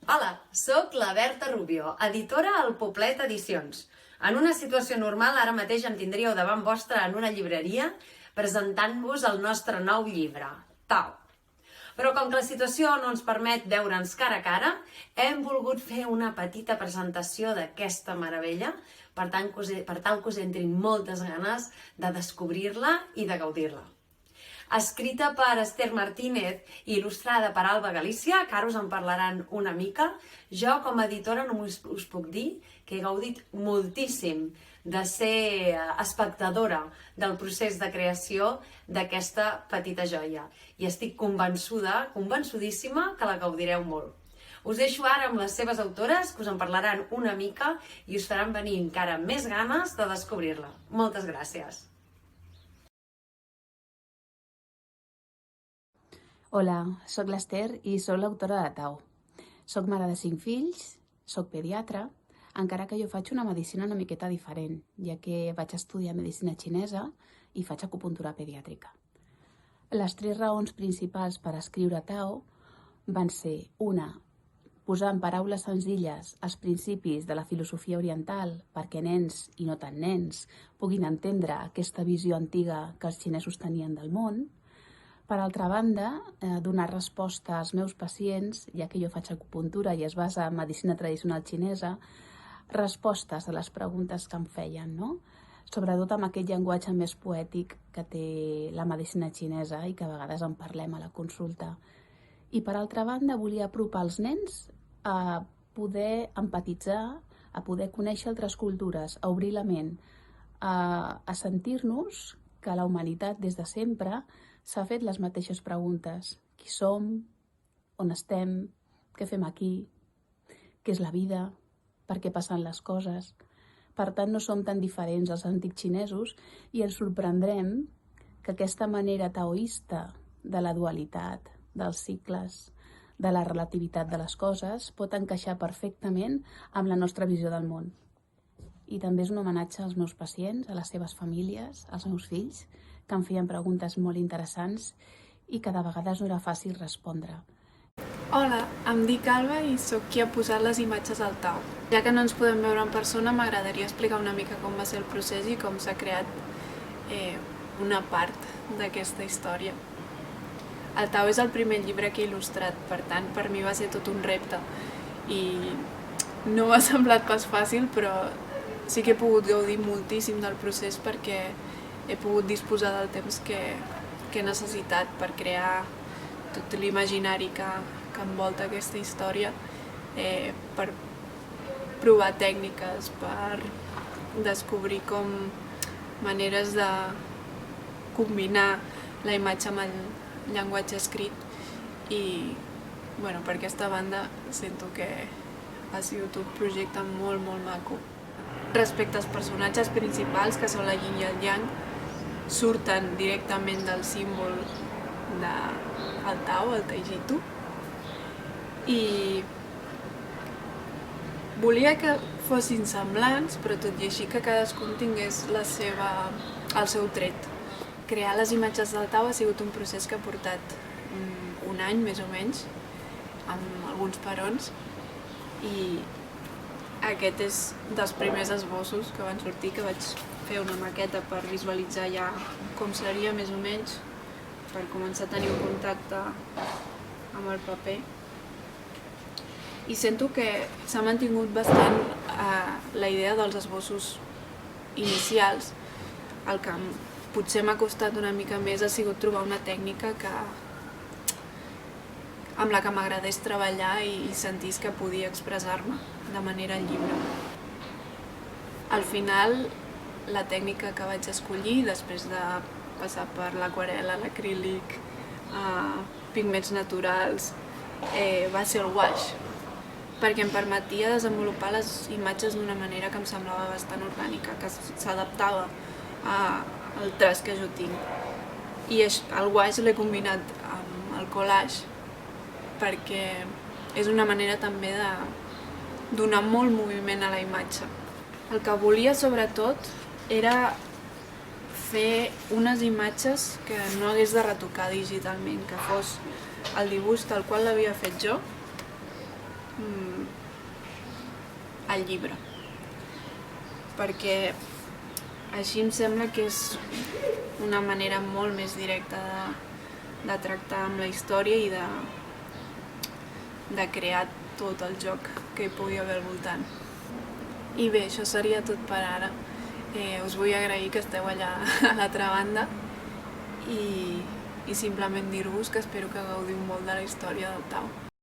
Hola, sóc la Berta Rubio, editora al Poblet Edicions. En una situació normal, ara mateix em tindríeu davant vostra en una llibreria presentant-vos el nostre nou llibre, Tao. Però com que la situació no ens permet veure'ns cara a cara, hem volgut fer una petita presentació d'aquesta meravella per tal que us entrin moltes ganes de descobrir-la i de gaudir-la. Escrita per Esther Martínez i il·lustrada per Alba Galícia, que ara us en parlaran una mica, jo com a editora només us puc dir que he gaudit moltíssim de ser espectadora del procés de creació d'aquesta petita joia. I estic convençudíssima que la gaudireu molt. Us deixo ara amb les seves autores, que us en parlaran una mica i us faran venir encara més ganes de descobrir-la. Moltes gràcies! Hola, sóc l'Esther i sóc l'autora de Tao. Soc mare de 5 fills, soc pediatra, encara que jo faig una medicina una miqueta diferent, ja que vaig estudiar medicina xinesa i faig acupuntura pediàtrica. Les 3 raons principals per escriure Tao van ser: una, posar en paraules senzilles els principis de la filosofia oriental perquè nens i no tan nens puguin entendre aquesta visió antiga que els xinesos tenien del món. Per altra banda, donar resposta als meus pacients, ja que jo faig acupuntura i es basa en medicina tradicional xinesa, respostes a les preguntes que em feien, no? Sobretot amb aquest llenguatge més poètic que té la medicina xinesa i que a vegades en parlem a la consulta. I per altra banda, volia apropar els nens a poder empatitzar, a poder conèixer altres cultures, a obrir la ment, a sentir-nos que la humanitat des de sempre s'ha fet les mateixes preguntes. Qui som? On estem? Què fem aquí? Què és la vida? Per què passen les coses? Per tant, no som tan diferents als antics xinesos i ens sorprendrem que aquesta manera taoista de la dualitat, dels cicles, de la relativitat de les coses pot encaixar perfectament amb la nostra visió del món. I també és un homenatge als meus pacients, a les seves famílies, als meus fills, que em feien preguntes molt interessants i que de vegades no era fàcil respondre. Hola, em dic Alba i sóc qui ha posat les imatges al Tao. Ja que no ens podem veure en persona, m'agradaria explicar una mica com va ser el procés i com s'ha creat una part d'aquesta història. El Tao és el primer llibre que he il·lustrat, per tant, per mi va ser tot un repte. I no m'ha semblat pas fàcil, però sí que he pogut gaudir moltíssim del procés perquè he pogut disposar del temps que he necessitat per crear tot l'imaginari que envolta aquesta història, per provar tècniques, per descobrir com maneres de combinar la imatge amb el llenguatge escrit i per aquesta banda sento que ha sigut un projecte molt, molt maco. Respecte als personatges principals, que són la yin i el yang, surten directament del símbol del Tao, el Taijitu, i volia que fossin semblants, però tot i així que cadascun tingués el seu tret. Crear les imatges del Tao ha sigut un procés que ha portat un any, més o menys, amb alguns parons, i aquest és dels primers esbossos que van sortir, que vaig fer una maqueta per visualitzar ja com seria més o menys, per començar a tenir un contacte amb el paper. I sento que s'ha mantingut bastant la idea dels esbossos inicials. El que potser m'ha costat una mica més ha sigut trobar una tècnica amb la que m'agradés treballar i sentís que podia expressar-me de manera lliure. Al final, la tècnica que vaig escollir, després de passar per l'aquarel·la, l'acrílic, pigments naturals, va ser el wash, perquè em permetia desenvolupar les imatges d'una manera que em semblava bastant orgànica, que s'adaptava al traç que jo tinc. I el wash l'he combinat amb el collage, perquè és una manera també de donar molt moviment a la imatge. El que volia, sobretot, era fer unes imatges que no hagués de retocar digitalment, que fos el dibuix tal qual l'havia fet jo, el llibre. Perquè així em sembla que és una manera molt més directa de tractar amb la història i de crear tot el joc que hi pugui haver al voltant. I bé, això seria tot per ara. Us vull agrair que esteu allà a l'altra banda i simplement dir-vos que espero que gaudiu molt de la història del Tau.